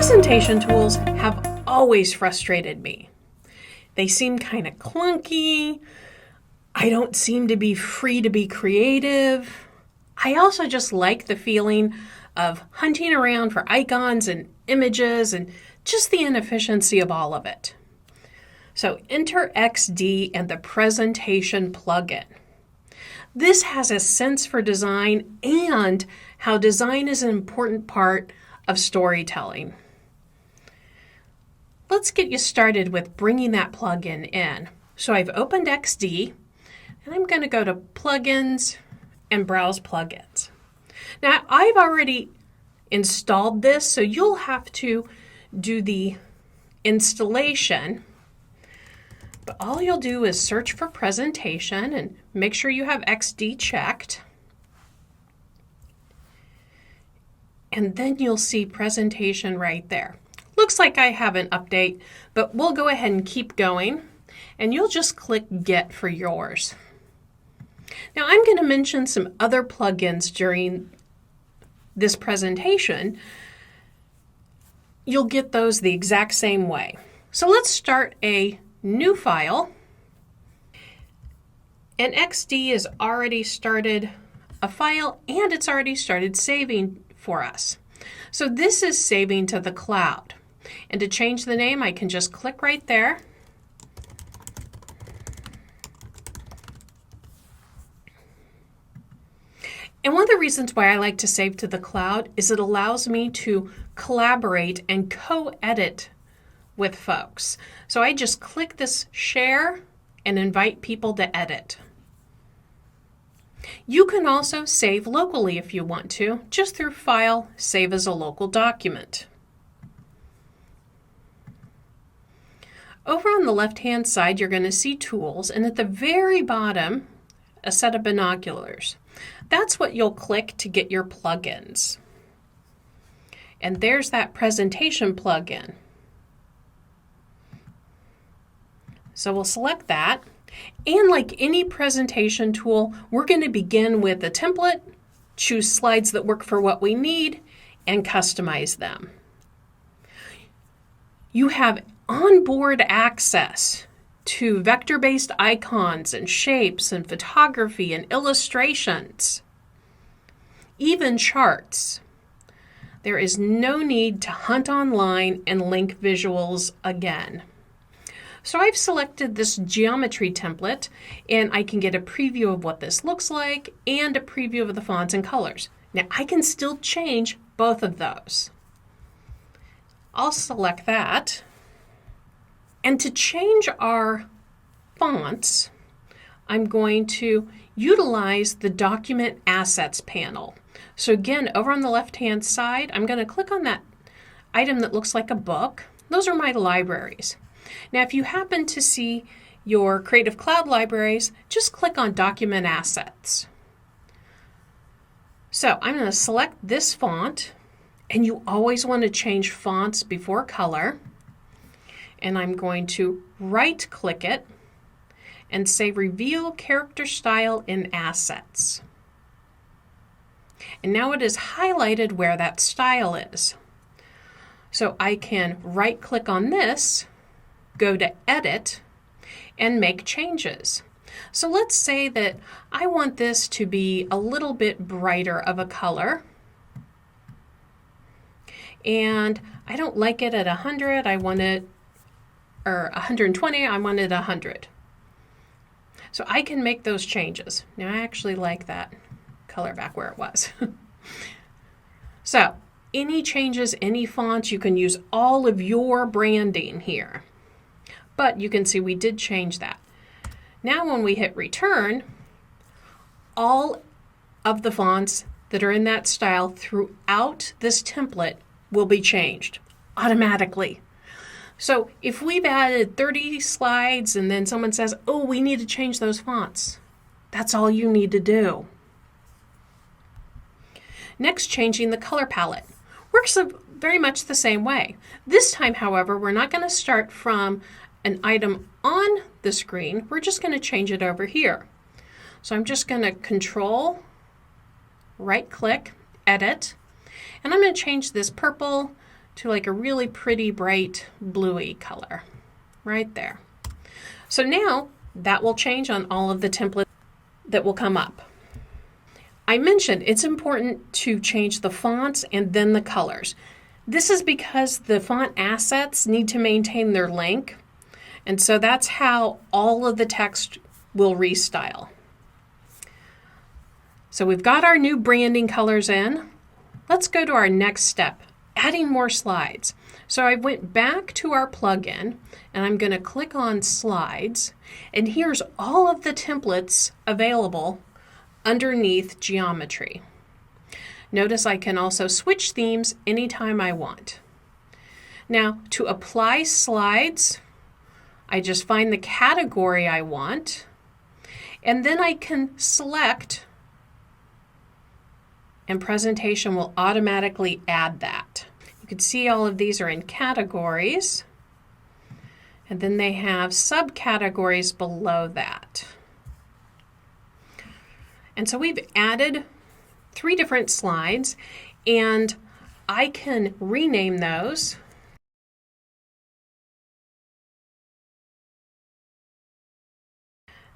Presentation tools have always frustrated me. They seem kind of clunky. I don't seem to be free to be creative. I also just like the feeling of hunting around for icons and images and just the inefficiency of all of it. So enter XD and the presentation plugin. This has a sense for design and how design is an important part of storytelling. Let's get you started with bringing that plugin in. So I've opened XD and I'm going to go to Plugins and Browse Plugins. Now I've already installed this, so you'll have to do the installation. But all you'll do is search for presentation and make sure you have XD checked. And then you'll see presentation right there. Looks like I have an update, but we'll go ahead and keep going. And you'll just click Get for yours. Now I'm going to mention some other plugins during this presentation. You'll get those the exact same way. So let's start a new file. And XD has already started a file and it's already started saving for us. So this is saving to the cloud. And to change the name, I can just click right there. And one of the reasons why I like to save to the cloud is it allows me to collaborate and co-edit with folks. So I just click this share and invite people to edit. You can also save locally if you want to, just through File, Save as a Local Document. Over on the left-hand side, you're going to see Tools, and at the very bottom, a set of binoculars. That's what you'll click to get your plugins. And there's that presentation plugin. So we'll select that. And like any presentation tool, we're going to begin with a template, choose slides that work for what we need, and customize them. You have onboard access to vector-based icons and shapes and photography and illustrations, even charts. There is no need to hunt online and link visuals again. So I've selected this geometry template and I can get a preview of what this looks like and a preview of the fonts and colors. Now I can still change both of those. I'll select that. And to change our fonts, I'm going to utilize the Document Assets panel. So again, over on the left-hand side, I'm going to click on that item that looks like a book. Those are my libraries. Now, if you happen to see your Creative Cloud libraries, just click on Document Assets. So I'm going to select this font, and you always want to change fonts before color. And I'm going to right-click it and say Reveal Character Style in Assets. And now it is highlighted where that style is. So I can right-click on this, go to Edit, and make changes. So let's say that I want this to be a little bit brighter of a color. And I don't like it at 100, I want it, or 120, I want it 100. So I can make those changes. Now I actually like that color back where it was. So any changes, any fonts, you can use all of your branding here. But you can see we did change that. Now when we hit return, all of the fonts that are in that style throughout this template will be changed automatically. So if we've added 30 slides and then someone says, oh, we need to change those fonts, that's all you need to do. Next, changing the color palette. Works very much the same way. This time, however, we're not going to start from an item on the screen. We're just going to change it over here. So I'm just going to Control, right-click, Edit, and I'm going to change this purple to like a really pretty bright bluey color right there. So now that will change on all of the templates that will come up. I mentioned it's important to change the fonts and then the colors. This is because the font assets need to maintain their link, and so that's how all of the text will restyle. So we've got our new branding colors in. Let's go to our next step, adding more slides. So I went back to our plugin and I'm going to click on slides, and here's all of the templates available underneath geometry. Notice I can also switch themes anytime I want. Now, to apply slides, I just find the category I want, and then I can select, and presentation will automatically add that. You can see all of these are in categories, and then they have subcategories below that. And so we've added 3 different slides, and I can rename those.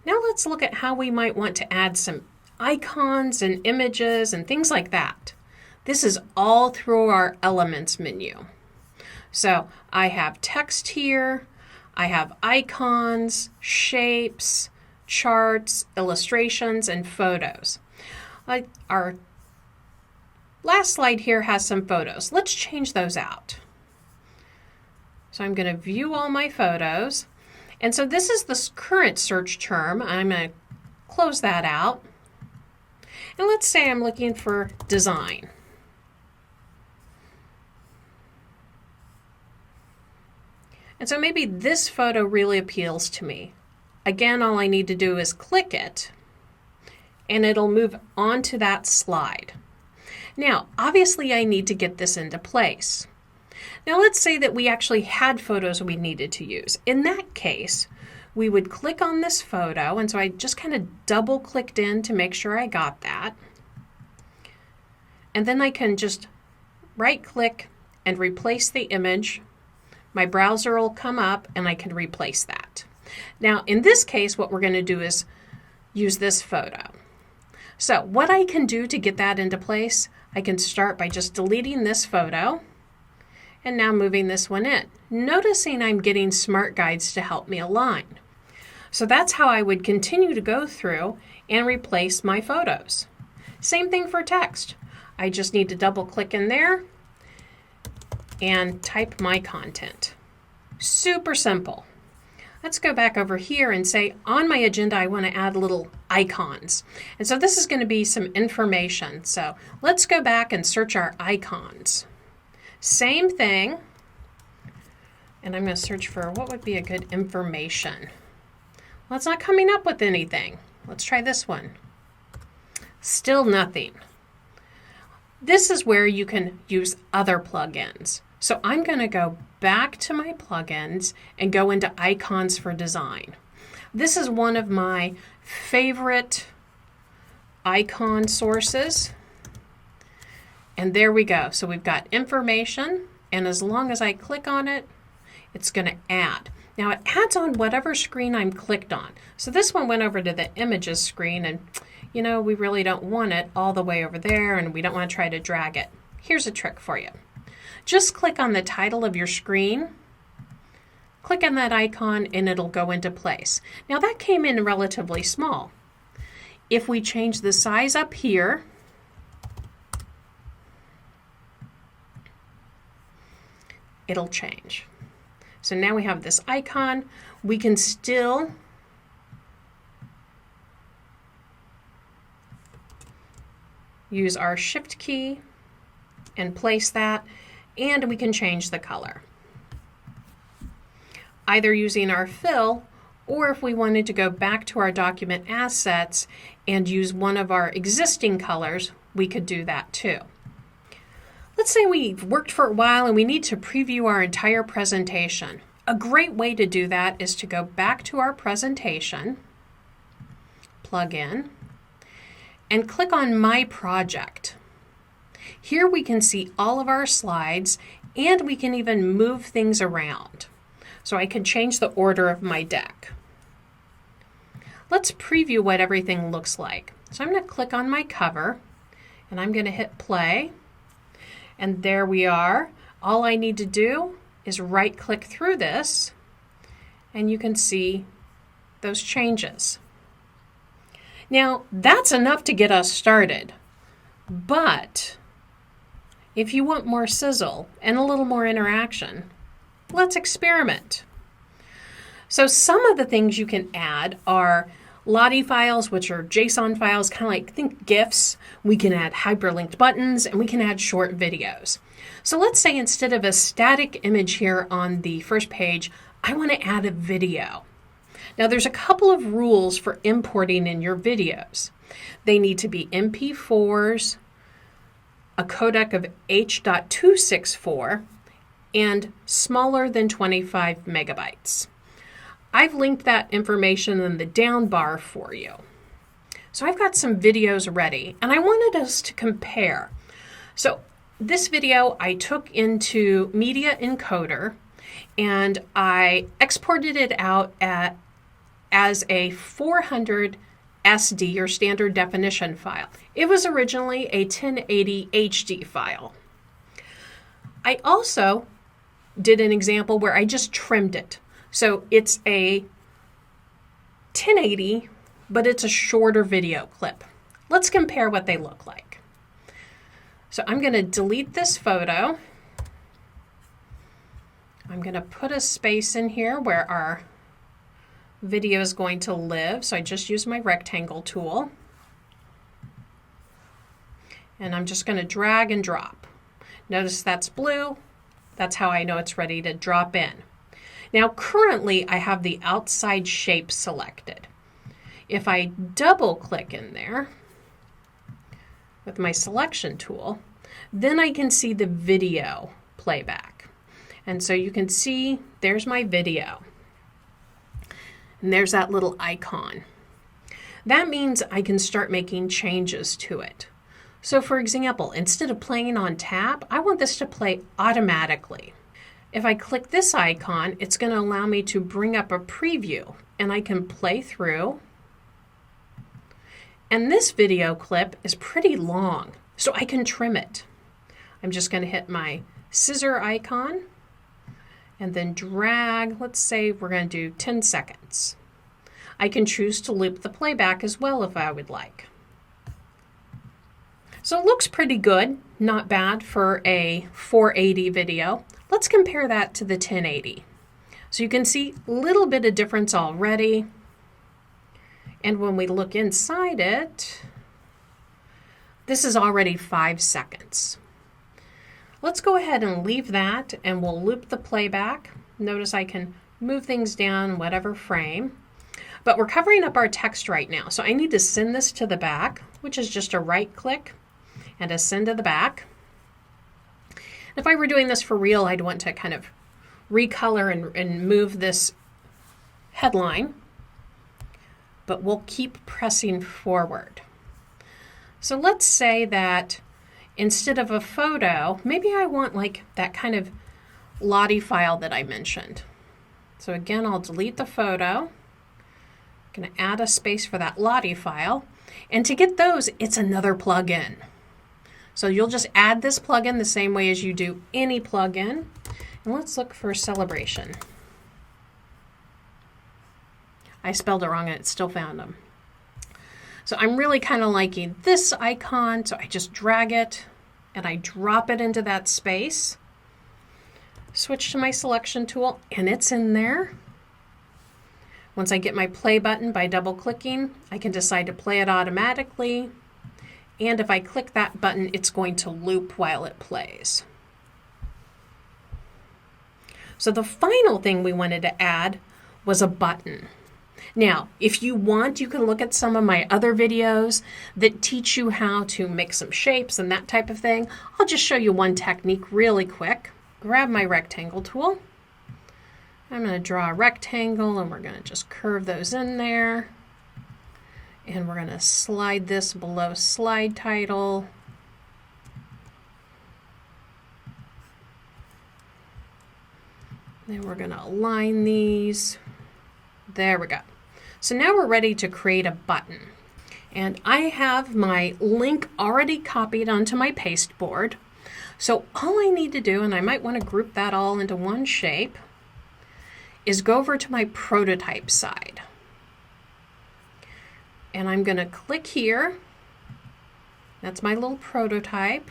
Now let's look at how we might want to add some icons and images and things like that. This is all through our Elements menu. So I have text here, I have icons, shapes, charts, illustrations, and photos. Our last slide here has some photos. Let's change those out. So I'm going to view all my photos. And so this is the current search term. I'm going to close that out. And let's say I'm looking for design. And so maybe this photo really appeals to me. Again, all I need to do is click it, and it'll move onto that slide. Now, obviously I need to get this into place. Now let's say that we actually had photos we needed to use. In that case, we would click on this photo, and so I just kind of double clicked in to make sure I got that. And then I can just right click and replace the image. My browser will come up and I can replace that. Now in this case, what we're going to do is use this photo. So what I can do to get that into place, I can start by just deleting this photo and now moving this one in. Noticing I'm getting smart guides to help me align. So that's how I would continue to go through and replace my photos. Same thing for text. I just need to double click in there and type my content. Super simple. Let's go back over here and say on my agenda I want to add little icons. And so this is going to be some information. So let's go back and search our icons. Same thing. And I'm going to search for what would be a good information. Well, it's not coming up with anything. Let's try this one. Still nothing. This is where you can use other plugins. So I'm going to go back to my plugins and go into icons for design. This is one of my favorite icon sources. And there we go. So we've got information, and as long as I click on it, it's going to add. Now it adds on whatever screen I'm clicked on. So this one went over to the images screen, and you know, we really don't want it all the way over there, and we don't want to try to drag it. Here's a trick for you. Just click on the title of your screen, click on that icon, and it'll go into place. Now that came in relatively small. If we change the size up here, it'll change. So now we have this icon. We can still use our Shift key and place that, and we can change the color. Either using our fill, or if we wanted to go back to our document assets and use one of our existing colors, we could do that too. Let's say we've worked for a while and we need to preview our entire presentation. A great way to do that is to go back to our presentation, plug in, and click on My Project. Here we can see all of our slides And we can even move things around. So I can change the order of my deck. Let's preview what everything looks like. So I'm going to click on my cover and I'm going to hit play. And there we are. All I need to do is right click through this and you can see those changes. Now that's enough to get us started. But if you want more sizzle and a little more interaction, let's experiment. So some of the things you can add are lottie files, which are JSON files, kind of like, think GIFs. We can add hyperlinked buttons and we can add short videos. So let's say instead of a static image here on the first page, I want to add a video. Now there's a couple of rules for importing in your videos. They need to be MP4s, a codec of H.264, and smaller than 25 megabytes. I've linked that information in the down bar for you. So I've got some videos ready and I wanted us to compare. So this video I took into Media Encoder and I exported it out as a 400 SD or standard definition file. It was originally a 1080 HD file. I also did an example where I just trimmed it. So it's a 1080, but it's a shorter video clip. Let's compare what they look like. So I'm going to delete this photo. I'm going to put a space in here where our video is going to live. So I just use my rectangle tool. And I'm just going to drag and drop. Notice that's blue. That's how I know it's ready to drop in. Now currently I have the outside shape selected. If I double click in there with my selection tool, then I can see the video playback. And so you can see there's my video. And there's that little icon. That means I can start making changes to it. So for example, instead of playing on tap, I want this to play automatically. If I click this icon, it's going to allow me to bring up a preview and I can play through. And this video clip is pretty long, so I can trim it. I'm just going to hit my scissor icon and then drag. Let's say we're going to do 10 seconds. I can choose to loop the playback as well if I would like. So it looks pretty good, not bad for a 480 video. Let's compare that to the 1080. So you can see a little bit of difference already. And when we look inside it, this is already 5 seconds. Let's go ahead and leave that and we'll loop the playback. Notice I can move things down whatever frame. But we're covering up our text right now. So I need to send this to the back, which is just a right click and a send to the back. If I were doing this for real, I'd want to kind of recolor and move this headline, but we'll keep pressing forward. So let's say that instead of a photo, maybe I want like that kind of lottie file that I mentioned. So again, I'll delete the photo. I'm going to add a space for that lottie file. And to get those, it's another plugin. So you'll just add this plugin the same way as you do any plugin. And let's look for celebration. I spelled it wrong and it still found them. So I'm really kind of liking this icon. So I just drag it and I drop it into that space. Switch to my selection tool and it's in there. Once I get my play button by double clicking, I can decide to play it automatically. And if I click that button, it's going to loop while it plays. So the final thing we wanted to add was a button. Now, if you want, you can look at some of my other videos that teach you how to make some shapes and that type of thing. I'll just show you one technique really quick. Grab my rectangle tool. I'm going to draw a rectangle and we're going to just curve those in there. And we're going to slide this below slide title. Then we're going to align these. There we go. So now we're ready to create a button. And I have my link already copied onto my pasteboard. So all I need to do, and I might want to group that all into one shape, is go over to my prototype side. And I'm going to click here. That's my little prototype.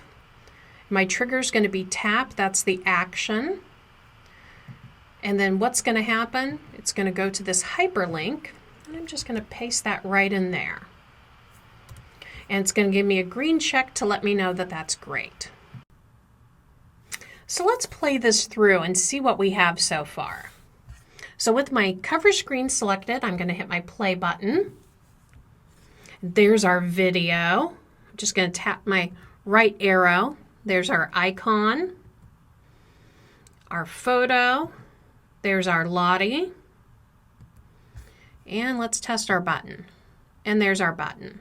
My trigger is going to be tap. That's the action. And then what's going to happen? It's going to go to this hyperlink. And I'm just going to paste that right in there. And it's going to give me a green check to let me know that that's great. So let's play this through and see what we have so far. So with my cover screen selected, I'm going to hit my play button. There's our video. I'm just going to tap my right arrow. There's our icon, our photo. There's our lottie. And let's test our button. And there's our button.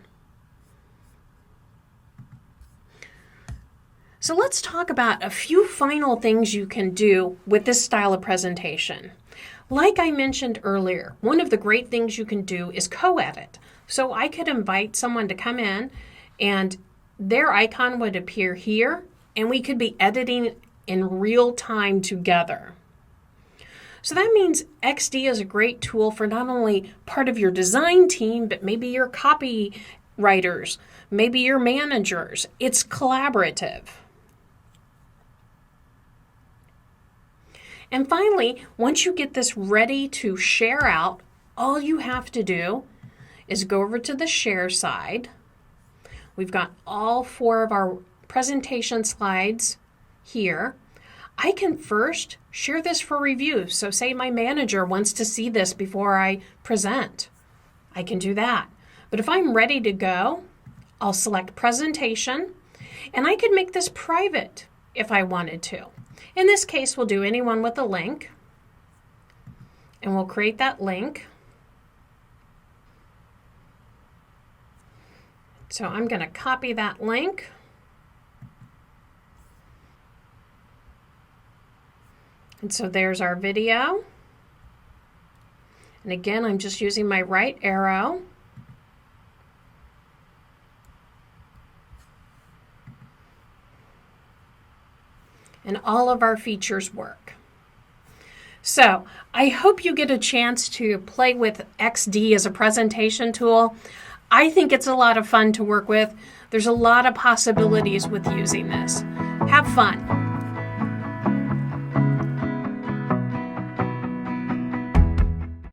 So let's talk about a few final things you can do with this style of presentation. Like I mentioned earlier, one of the great things you can do is co-edit. So I could invite someone to come in and their icon would appear here and we could be editing in real time together. So that means XD is a great tool for not only part of your design team, but maybe your copywriters, maybe your managers. It's collaborative. And finally, once you get this ready to share out, all you have to do is go over to the share side. We've got all 4 of our presentation slides here. I can first share this for review. So say my manager wants to see this before I present. I can do that. But if I'm ready to go, I'll select presentation and I could make this private if I wanted to. In this case, we'll do anyone with a link and we'll create that link. So I'm going to copy that link. And so there's our video. And again, I'm just using my right arrow. And all of our features work. So I hope you get a chance to play with XD as a presentation tool. I think it's a lot of fun to work with. There's a lot of possibilities with using this. Have fun.